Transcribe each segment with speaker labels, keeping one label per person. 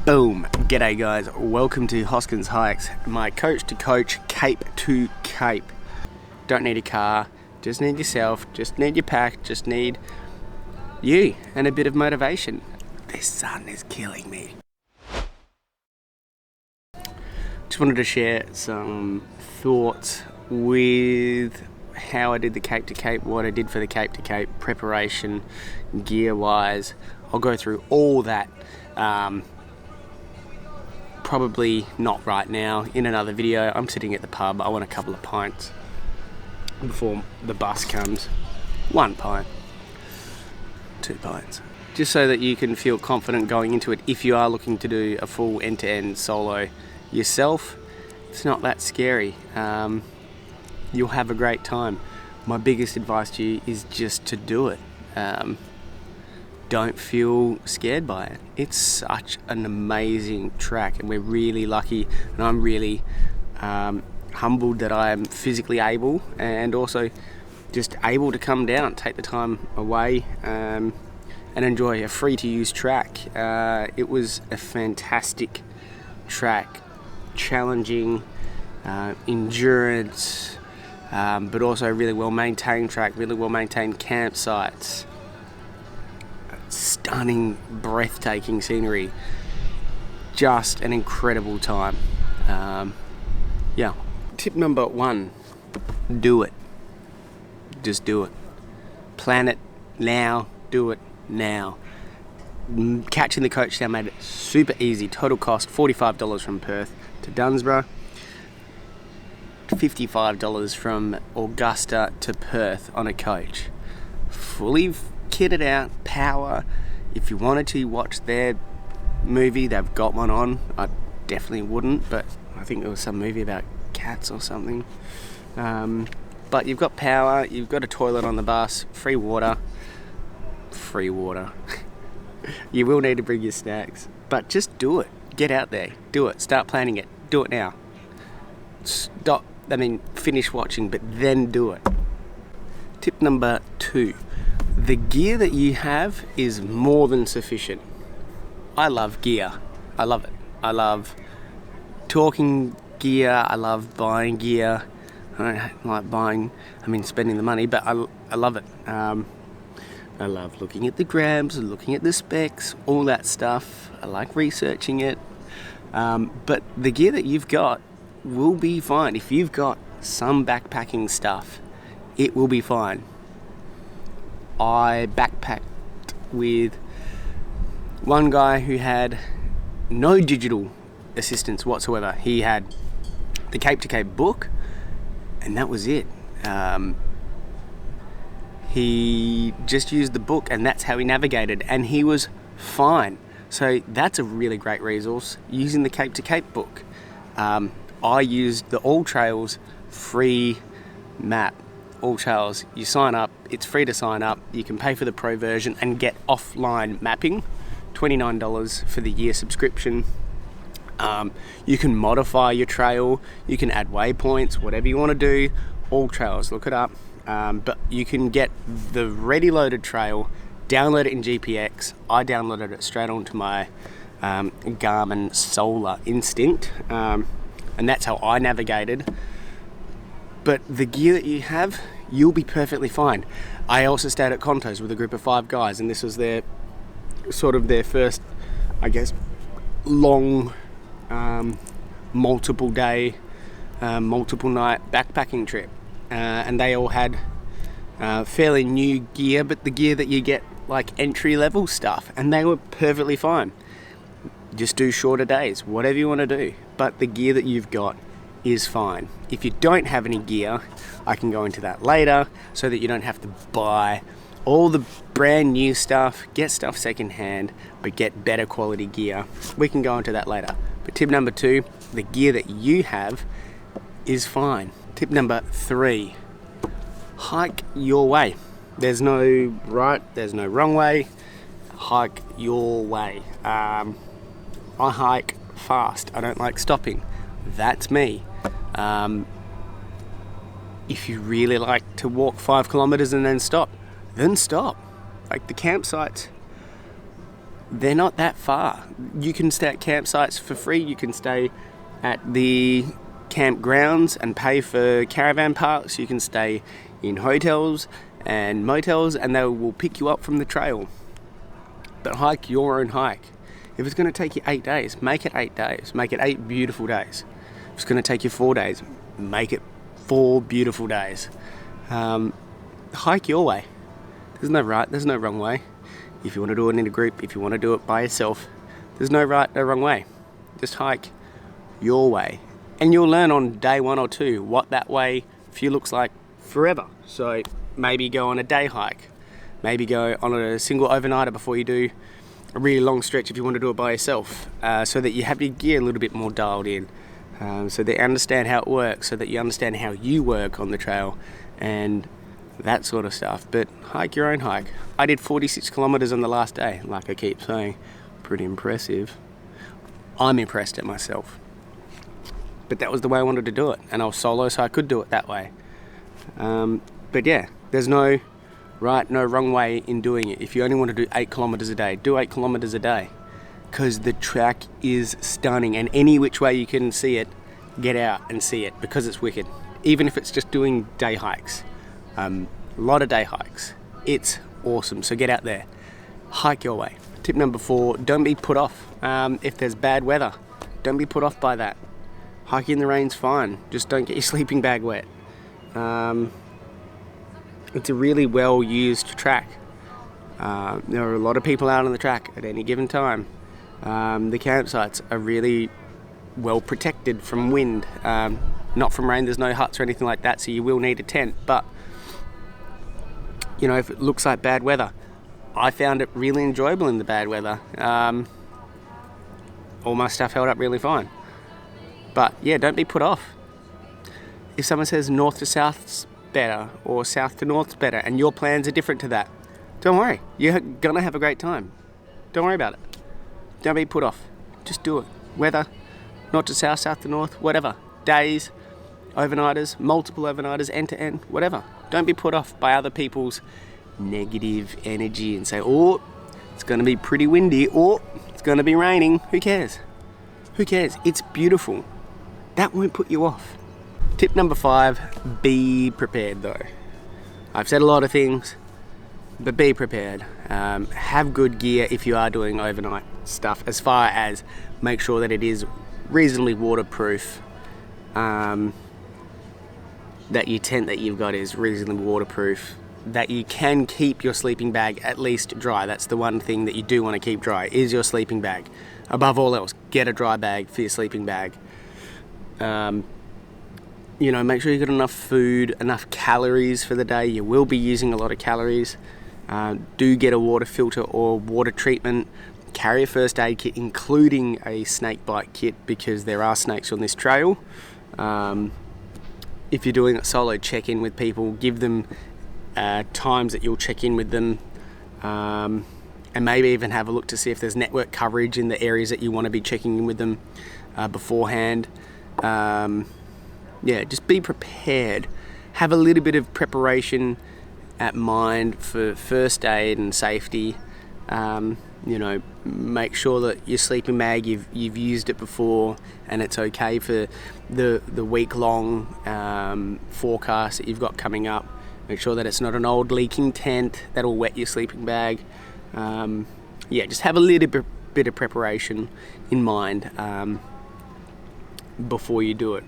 Speaker 1: Boom! G'day guys, welcome to Hoskins Hikes, my coach to coach, Cape to Cape. Don't need a car, just need yourself, just need your pack, just need you and a bit of motivation. This sun is killing me. Just wanted to share some thoughts with how I did the Cape to Cape, what I did for the Cape to Cape, preparation, gear wise. I'll go through all that. Probably not right now, in another video. I'm sitting at the pub, I want a couple of pints before the bus comes. 1 pint, 2 pints. Just so that you can feel confident going into it if you are looking to do a full end-to-end solo yourself. It's not that scary. You'll have a great time. My biggest advice to you is just to do it. Don't feel scared by it. It's such an amazing track and we're really lucky, and I'm really humbled that I am physically able and also just able to come down, take the time away and enjoy a free to use track. It was a fantastic track, challenging, endurance, but also a really well maintained track, really well maintained campsites. Stunning, breathtaking scenery. Just an incredible time. Yeah. Tip number 1, do it. Just do it. Plan it now, do it now. Catching the coach down made it super easy. Total cost $45 from Perth to Dunsborough, $55 from Augusta to Perth on a coach. Fully kitted out, power. If you wanted to watch their movie, they've got one on. I definitely wouldn't, but I think there was some movie about cats or something. But you've got power, you've got a toilet on the bus, free water. You will need to bring your snacks, but just do it. Get out there, do it, start planning it, do it now. Finish watching, but then do it. Tip number 2. The gear that you have is more than sufficient. I love gear. I love it. I love talking gear. I love buying gear. I don't like spending the money, but I love it. I love looking at the grabs, looking at the specs, all that stuff. I like researching it. But the gear that you've got will be fine. If you've got some backpacking stuff, it will be fine. I backpacked with one guy who had no digital assistance whatsoever. He had the Cape to Cape book and that was it. He just used the book and that's how he navigated and he was fine. So that's a really great resource, using the Cape to Cape book. I used the All Trails free map. All Trails, you sign up, it's free to sign up, you can pay for the pro version and get offline mapping, $29 for the year subscription. You can modify your trail, you can add waypoints, whatever you want to do. All Trails, look it up. But you can get the ready loaded trail, download it in GPX. I downloaded it straight onto my Garmin Solar Instinct, and that's how I navigated. But the gear that you have, you'll be perfectly fine. I also stayed at Conto's with a group of 5 guys, and this was their first, long, multiple day, multiple night backpacking trip. And they all had fairly new gear, but the gear that you get like entry level stuff, and they were perfectly fine. Just do shorter days, whatever you want to do, but the gear that you've got is fine. If you don't have any gear, I can go into that later so that you don't have to buy all the brand new stuff, get stuff secondhand, but get better quality gear. We can go into that later. But tip number 2, the gear that you have is fine. Tip number 3, hike your way. There's no right, there's no wrong way. Hike your way. I hike fast. I don't like stopping. That's me. If you really like to walk 5 kilometers and then stop, then stop. Like the campsites, they're not that far. You can stay at campsites for free. You can stay at the campgrounds and pay for caravan parks. You can stay in hotels and motels, and they will pick you up from the trail. But hike your own hike. If it's going to take you 8 days, make it 8 days. Make it 8 beautiful days. If it's going to take you 4 days, make it 4 beautiful days. Hike your way. There's no right, there's no wrong way. If you want to do it in a group, if you want to do it by yourself, there's no right, no wrong way. Just hike your way. And you'll learn on day 1 or 2 what that way for you looks like forever. So maybe go on a day hike. Maybe go on a single overnighter before you do a really long stretch if you want to do it by yourself, so that you have your gear a little bit more dialed in, so that you understand how it works, so that you understand how you work on the trail and that sort of stuff. But hike your own hike. I did 46 kilometers on the last day, like I keep saying. Pretty impressive. I'm impressed at myself. But that was the way I wanted to do it, and I was solo, so I could do it that way. But yeah, there's no right, no wrong way in doing it. If you only want to do 8 kilometers a day, do 8 kilometers a day, because the track is stunning, and any which way you can see it, get out and see it, because it's wicked. Even if it's just doing day hikes, a lot of day hikes, it's awesome. So get out there, hike your way. Tip number 4, don't be put off if there's bad weather. Don't be put off by that. Hiking in the rain's fine, just don't get your sleeping bag wet. It's a really well used track. There are a lot of people out on the track at any given time. The campsites are really well protected from wind, not from rain. There's no huts or anything like that, so you will need a tent. But you know, if it looks like bad weather, I found it really enjoyable in the bad weather. All my stuff held up really fine. But yeah, don't be put off. If someone says north to south's better or south to north's better and your plans are different to that, don't worry, you're gonna have a great time. Don't worry about it. Don't be put off. Just do it. Weather, north to south, south to north, whatever. Days, overnighters, multiple overnighters, end to end, whatever. Don't be put off by other people's negative energy and say, oh, it's gonna be pretty windy, or it's gonna be raining. Who cares? Who cares? It's beautiful. That won't put you off. Tip number 5, be prepared though. I've said a lot of things, but be prepared. Have good gear if you are doing overnight stuff, as far as make sure that it is reasonably waterproof, that your tent that you've got is reasonably waterproof, that you can keep your sleeping bag at least dry. That's the one thing that you do want to keep dry, is your sleeping bag. Above all else, get a dry bag for your sleeping bag. You know, make sure you got enough food, enough calories for the day. You will be using a lot of calories. Do get a water filter or water treatment. Carry a first aid kit, including a snake bite kit, because there are snakes on this trail. If you're doing it solo, check in with people. Give them times that you'll check in with them. And maybe even have a look to see if there's network coverage in the areas that you want to be checking in with them beforehand. Yeah, just be prepared. Have a little bit of preparation at mind for first aid and safety. You know, make sure that your sleeping bag, you've used it before and it's okay for the week-long forecast that you've got coming up. Make sure that it's not an old leaking tent that'll wet your sleeping bag. Yeah, just have a little bit of preparation in mind before you do it.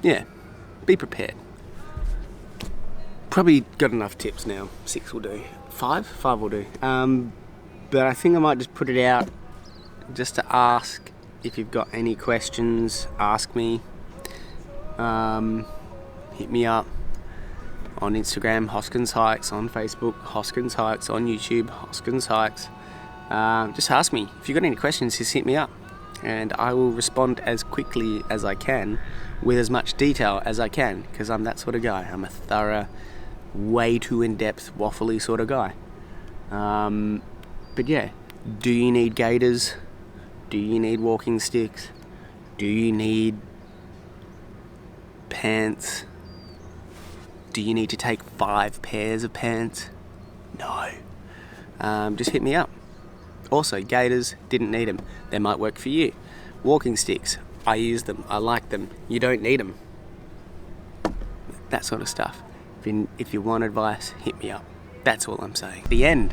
Speaker 1: Yeah, be prepared. Probably got enough tips now. 6 will do. 5 will do. But I think I might just put it out just to ask if you've got any questions. Ask me. Hit me up on Instagram, Hoskins Hikes, on Facebook, Hoskins Hikes, on YouTube, Hoskins Hikes. Just ask me. If you've got any questions, just hit me up and I will respond as quickly as I can with as much detail as I can, because I'm that sort of guy. I'm a thorough, way too in-depth, waffly sort of guy. But yeah, do you need gaiters? Do you need walking sticks? Do you need pants? Do you need to take 5 pairs of pants? No. Just hit me up. Also, gaiters, didn't need them. They might work for you. Walking sticks, I use them, I like them. You don't need them. That sort of stuff. If you want advice, hit me up. That's all I'm saying. The end.